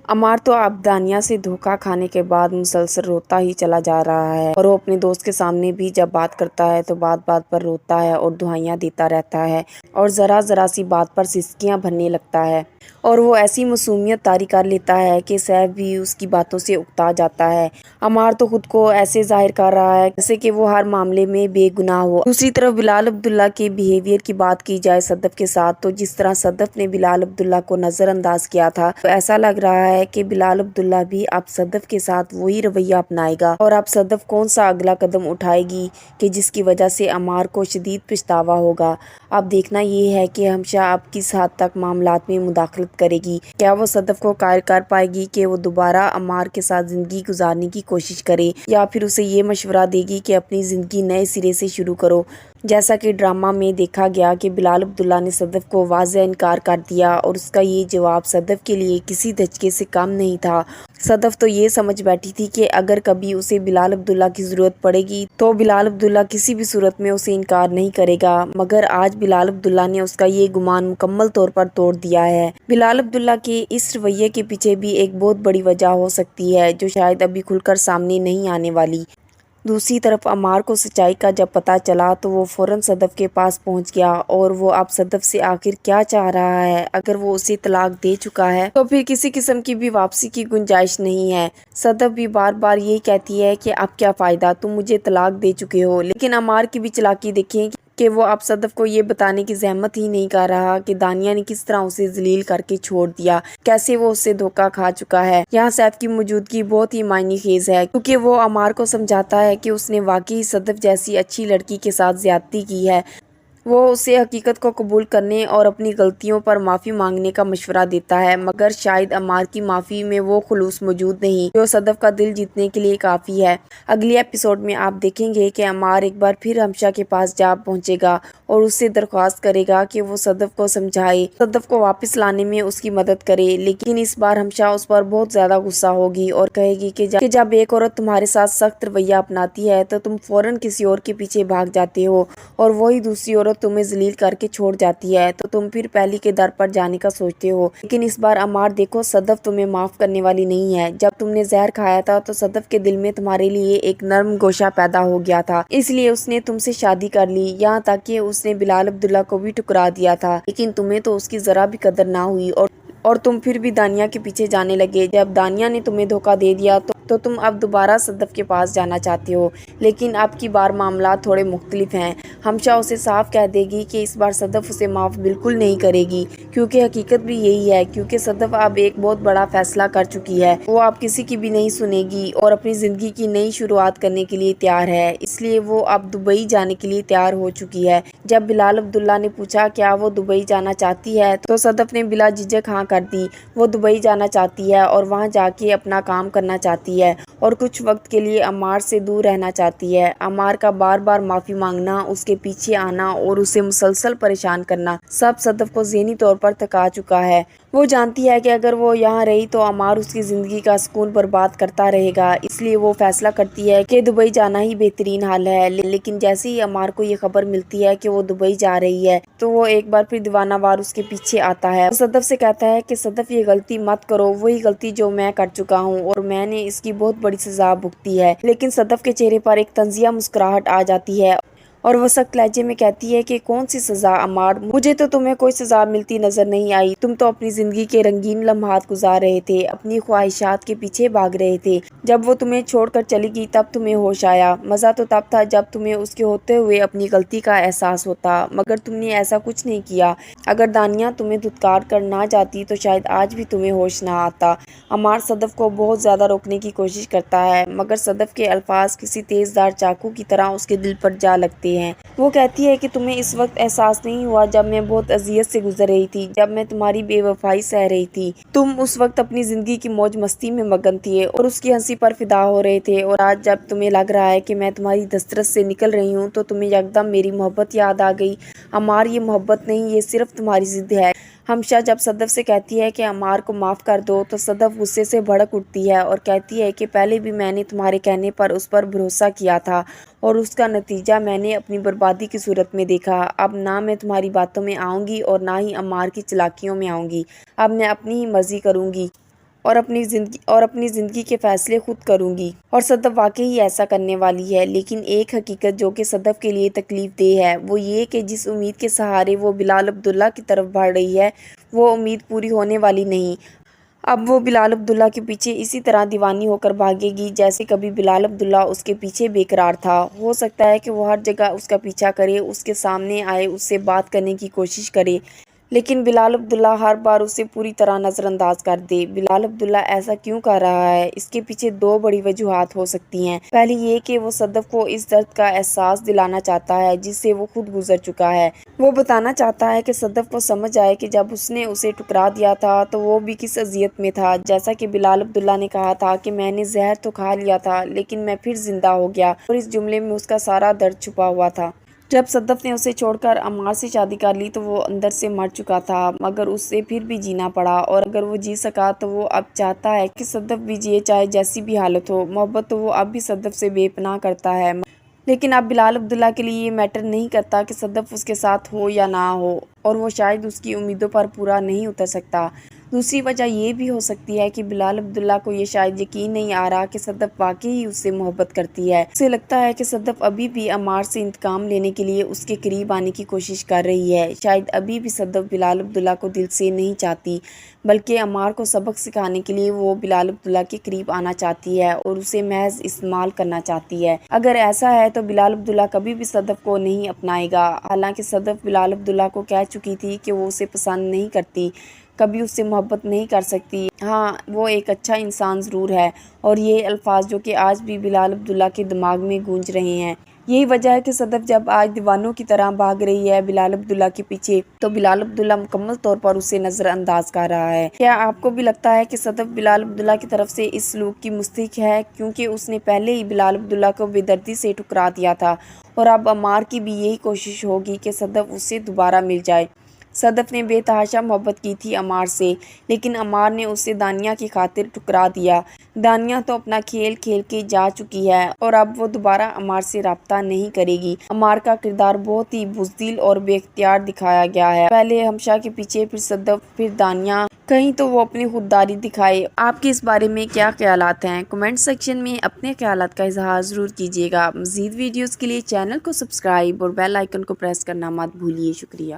عمار تو اب دانیہ سے دھوکہ کھانے کے بعد مسلسل روتا ہی چلا جا رہا ہے، اور وہ اپنے دوست کے سامنے بھی جب بات کرتا ہے تو بات بات پر روتا ہے اور دہائیاں دیتا رہتا ہے، اور ذرا ذرا سی بات پر سسکیاں بھرنے لگتا ہے، اور وہ ایسی معصومیت طاری کر لیتا ہے کہ سیف بھی اس کی باتوں سے اکتا جاتا ہے۔ عمار تو خود کو ایسے ظاہر کر رہا ہے جیسے کہ وہ ہر معاملے میں بے گناہ ہو۔ دوسری طرف بلال عبداللہ کے بیہیویئر کی بات کی جائے صدف کے ساتھ، تو جس طرح صدف نے بلال عبداللہ کو نظر انداز کیا تھا، تو ایسا لگ رہا ہے کہ بلال عبداللہ بھی اب صدف کے ساتھ وہی رویہ اپنائے گا، اور اب صدف کون سا اگلا قدم اٹھائے گی کہ جس کی وجہ سے عمار کو شدید پچھتاوا ہوگا۔ اب دیکھنا یہ ہے کہ ہمشہ اب کس حد تک معاملات میں مداخلت کرے گی۔ کیا وہ صدف کو قائل کر پائے گی کہ وہ دوبارہ عمار کے ساتھ زندگی گزارنے کی کوشش کرے، یا پھر اسے یہ مشورہ دے گی کہ اپنی زندگی نئے سرے سے شروع کرو، جیسا کہ ڈرامہ میں دیکھا گیا کہ بلال عبداللہ نے صدف کو واضح انکار کر دیا، اور اس کا یہ جواب صدف کے لیے کسی دھچکے سے کم نہیں تھا۔ صدف تو یہ سمجھ بیٹھی تھی کہ اگر کبھی اسے بلال عبداللہ کی ضرورت پڑے گی تو بلال عبداللہ کسی بھی صورت میں اسے انکار نہیں کرے گا، مگر آج بلال عبداللہ نے اس کا یہ گمان مکمل طور پر توڑ دیا ہے۔ بلال عبداللہ کے اس رویے کے پیچھے بھی ایک بہت بڑی وجہ ہو سکتی ہے جو شاید ابھی کھل کر سامنے نہیں آنے والی۔ دوسری طرف عمار کو سچائی کا جب پتہ چلا تو وہ فوراً صدف کے پاس پہنچ گیا، اور وہ اب صدف سے آخر کیا چاہ رہا ہے۔ اگر وہ اسے طلاق دے چکا ہے تو پھر کسی قسم کی بھی واپسی کی گنجائش نہیں ہے۔ صدف بھی بار بار یہی کہتی ہے کہ اب کیا فائدہ، تم مجھے طلاق دے چکے ہو، لیکن عمار کی بھی چالاکی دیکھیں کہ وہ اب صدف کو یہ بتانے کی زحمت ہی نہیں کر رہا کہ دانیہ نے کس طرح اسے ذلیل کر کے چھوڑ دیا، کیسے وہ اس سے دھوکہ کھا چکا ہے۔ یہاں سیف کی موجودگی بہت ہی معنی خیز ہے، کیونکہ وہ عمار کو سمجھاتا ہے کہ اس نے واقعی صدف جیسی اچھی لڑکی کے ساتھ زیادتی کی ہے۔ وہ اسے حقیقت کو قبول کرنے اور اپنی غلطیوں پر معافی مانگنے کا مشورہ دیتا ہے، مگر شاید عمار کی معافی میں وہ خلوص موجود نہیں جو صدف کا دل جیتنے کے لیے کافی ہے۔ اگلی ایپیسوڈ میں آپ دیکھیں گے کہ عمار ایک بار پھر ہمشہ کے پاس جا پہنچے گا اور اس سے درخواست کرے گا کہ وہ صدف کو سمجھائے، صدف کو واپس لانے میں اس کی مدد کرے، لیکن اس بار ہمشہ اس پر بہت زیادہ غصہ ہوگی اور کہے گی کہ جب ایک عورت تمہارے ساتھ سخت رویہ اپناتی ہے تو تم فوراً کسی اور کے پیچھے بھاگ جاتے ہو، اور وہی دوسری عورت تمہیں ذلیل کر کے چھوڑ جاتی ہے تو تم پھر پہلی کے در پر جانے کا سوچتے ہو۔ لیکن اس بار عمار دیکھو، صدف تمہیں معاف کرنے والی نہیں ہے۔ جب تم نے زہر کھایا تھا تو صدف کے دل میں تمہارے لیے ایک نرم گوشہ پیدا ہو گیا تھا، اس لیے اس نے تم سے شادی کر لی، یہاں تک کہ اس نے بلال عبداللہ کو بھی ٹھکرا دیا تھا، لیکن تمہیں تو اس کی ذرا بھی قدر نہ ہوئی، اور تم پھر بھی دانیہ کے پیچھے جانے لگے۔ جب دانیہ نے تمہیں دھوکہ دے دیا تو تم اب دوبارہ صدف کے پاس جانا چاہتے ہو، لیکن اب کی بار معاملات تھوڑے مختلف ہیں۔ ہمشہ اسے صاف کہہ دے گی کہ اس بار صدف اسے معاف بالکل نہیں کرے گی، کیونکہ حقیقت بھی یہی ہے، کیونکہ صدف اب ایک بہت بڑا فیصلہ کر چکی ہے۔ وہ اب کسی کی بھی نہیں سنے گی اور اپنی زندگی کی نئی شروعات کرنے کے لیے تیار ہے، اس لیے وہ اب دبئی جانے کے لیے تیار ہو چکی ہے۔ جب بلال عبداللہ نے پوچھا کیا وہ دبئی جانا چاہتی ہے تو صدف نے بلا جھجک ہاں کر دی۔ وہ دبئی جانا چاہتی ہے اور وہاں جا کے اپنا کام کرنا چاہتی ہے، اور کچھ وقت کے لیے عمار سے دور رہنا چاہتی ہے۔ عمار کا بار بار معافی مانگنا، اس کے پیچھے آنا اور اسے مسلسل پریشان کرنا، سب صدف کو ذہنی طور پر تھکا چکا ہے۔ وہ جانتی ہے کہ اگر وہ یہاں رہی تو عمار اس کی زندگی کا سکون برباد کرتا رہے گا، اس لیے وہ فیصلہ کرتی ہے کہ دبئی جانا ہی بہترین حل ہے۔ لیکن جیسے ہی عمار کو یہ خبر ملتی ہے کہ وہ دبئی جا رہی ہے تو وہ ایک بار پھر دیوانہ وار اس کے پیچھے آتا ہے۔ وہ صدف سے کہتا ہے کہ صدف یہ غلطی مت کرو، وہی غلطی جو میں کر چکا ہوں، اور میں نے اس کی بہت بڑی سزا بھگتی ہے۔ لیکن صدف کے چہرے پر ایک طنزیہ مسکراہٹ آ جاتی ہے اور وہ سخت لہجے میں کہتی ہے کہ کون سی سزا عمار، مجھے تو تمہیں کوئی سزا ملتی نظر نہیں آئی، تم تو اپنی زندگی کے رنگین لمحات گزار رہے تھے، اپنی خواہشات کے پیچھے بھاگ رہے تھے، جب وہ تمہیں چھوڑ کر چلی گئی تب تمہیں ہوش آیا، مزہ تو تب تھا جب تمہیں اس کے ہوتے ہوئے اپنی غلطی کا احساس ہوتا، مگر تم نے ایسا کچھ نہیں کیا۔ اگر دانیہ تمہیں دھتکار کر نہ جاتی تو شاید آج بھی تمہیں ہوش نہ آتا۔ عمار صدف کو بہت زیادہ روکنے کی کوشش کرتا ہے، مگر صدف کے الفاظ کسی تیز دھار چاقو کی طرح اس کے دل پر جا لگتے ہیں۔ وہ کہتی ہے کہ تمہیں اس وقت احساس نہیں ہوا جب میں بہت اذیت سے گزر رہی تھی، جب میں تمہاری بے وفائی سہ رہی تھی، تم اس وقت اپنی زندگی کی موج مستی میں مگن تھے اور اس کی ہنسی پر فدا ہو رہے تھے، اور آج جب تمہیں لگ رہا ہے کہ میں تمہاری دسترس سے نکل رہی ہوں تو تمہیں یکدم میری محبت یاد آ گئی۔ عمار، یہ محبت نہیں، یہ صرف تمہاری ضد ہے۔ ہمشہ جب صدف سے کہتی ہے کہ عمار کو معاف کر دو تو صدف غصے سے بھڑک اٹھتی ہے اور کہتی ہے کہ پہلے بھی میں نے تمہارے کہنے پر اس پر بھروسہ کیا تھا، اور اس کا نتیجہ میں نے اپنی بربادی کی صورت میں دیکھا۔ اب نہ میں تمہاری باتوں میں آؤں گی اور نہ ہی عمار کی چالاکیوں میں آؤں گی، اب میں اپنی ہی مرضی کروں گی۔ اور اپنی زندگی کے فیصلے خود کروں گی۔ اور صدف واقعی ایسا کرنے والی ہے، لیکن ایک حقیقت جو کہ صدف کے لیے تکلیف دہ ہے وہ یہ کہ جس امید کے سہارے وہ بلال عبداللہ کی طرف بڑھ رہی ہے وہ امید پوری ہونے والی نہیں۔ اب وہ بلال عبداللہ کے پیچھے اسی طرح دیوانی ہو کر بھاگے گی جیسے کبھی بلال عبداللہ اس کے پیچھے بے قرار تھا۔ ہو سکتا ہے کہ وہ ہر جگہ اس کا پیچھا کرے، اس کے سامنے آئے، اس سے بات کرنے کی کوشش کرے، لیکن بلال عبداللہ ہر بار اسے پوری طرح نظر انداز کر دے۔ بلال عبداللہ ایسا کیوں کر رہا ہے؟ اس کے پیچھے دو بڑی وجوہات ہو سکتی ہیں۔ پہلی یہ کہ وہ صدف کو اس درد کا احساس دلانا چاہتا ہے جس سے وہ خود گزر چکا ہے۔ وہ بتانا چاہتا ہے کہ صدف کو سمجھ آئے کہ جب اس نے اسے ٹھکرا دیا تھا تو وہ بھی کس اذیت میں تھا، جیسا کہ بلال عبداللہ نے کہا تھا کہ میں نے زہر تو کھا لیا تھا لیکن میں پھر زندہ ہو گیا، اور اس جملے میں اس کا سارا درد چھپا ہوا تھا۔ جب صدف نے اسے چھوڑ کر عمار سے شادی کر لی تو وہ اندر سے مر چکا تھا، مگر اس سے پھر بھی جینا پڑا، اور اگر وہ جی سکا تو وہ اب چاہتا ہے کہ صدف بھی جیے، چاہے جیسی بھی حالت ہو۔ محبت تو وہ اب بھی صدف سے بے پناہ کرتا ہے، لیکن اب بلال عبداللہ کے لیے یہ میٹر نہیں کرتا کہ صدف اس کے ساتھ ہو یا نہ ہو، اور وہ شاید اس کی امیدوں پر پورا نہیں اتر سکتا۔ دوسری وجہ یہ بھی ہو سکتی ہے کہ بلال عبداللہ کو یہ شاید یقین نہیں آ رہا کہ صدف واقعی اس سے محبت کرتی ہے۔ اسے لگتا ہے کہ صدف ابھی بھی عمار سے انتقام لینے کے لیے اس کے قریب آنے کی کوشش کر رہی ہے۔ شاید ابھی بھی صدف بلال عبداللہ کو دل سے نہیں چاہتی، بلکہ عمار کو سبق سکھانے کے لیے وہ بلال عبداللہ کے قریب آنا چاہتی ہے اور اسے محض استعمال کرنا چاہتی ہے۔ اگر ایسا ہے تو بلال عبداللہ کبھی بھی صدف کو نہیں اپنائے گا، حالانکہ صدف بلال عبداللہ کو کہہ چکی تھی کہ وہ اسے پسند نہیں کرتی، کبھی اس سے محبت نہیں کر سکتی، ہاں وہ ایک اچھا انسان ضرور ہے، اور یہ الفاظ جو کہ آج بھی بلال عبداللہ کے دماغ میں گونج رہے ہیں۔ یہی وجہ ہے کہ صدف جب آج دیوانوں کی طرح بھاگ رہی ہے بلال عبداللہ کے پیچھے، تو بلال عبداللہ مکمل طور پر اسے نظر انداز کر رہا ہے۔ کیا آپ کو بھی لگتا ہے کہ صدف بلال عبداللہ کی طرف سے اس سلوک کی مستحق ہے، کیونکہ اس نے پہلے ہی بلال عبداللہ کو بے دردی سے ٹھکرا دیا تھا، اور اب عمار کی بھی یہی کوشش ہوگی کہ صدف اس سے دوبارہ مل جائے۔ صدف نے بے تحاشا محبت کی تھی عمار سے، لیکن عمار نے اسے دانیہ کی خاطر ٹھکرا دیا۔ دانیہ تو اپنا کھیل کھیل کے جا چکی ہے، اور اب وہ دوبارہ عمار سے رابطہ نہیں کرے گی۔ عمار کا کردار بہت ہی بزدل اور بے اختیار دکھایا گیا ہے، پہلے ہمشا کے پیچھے، پھر صدف، پھر دانیہ، کہیں تو وہ اپنی خودداری دکھائے۔ آپ کے اس بارے میں کیا خیالات ہیں؟ کمنٹ سیکشن میں اپنے خیالات کا اظہار ضرور کیجیے گا۔ مزید ویڈیوز کے لیے چینل کو سبسکرائب اور بیل آئیکن کو پریس کرنا مت بھولیے۔ شکریہ۔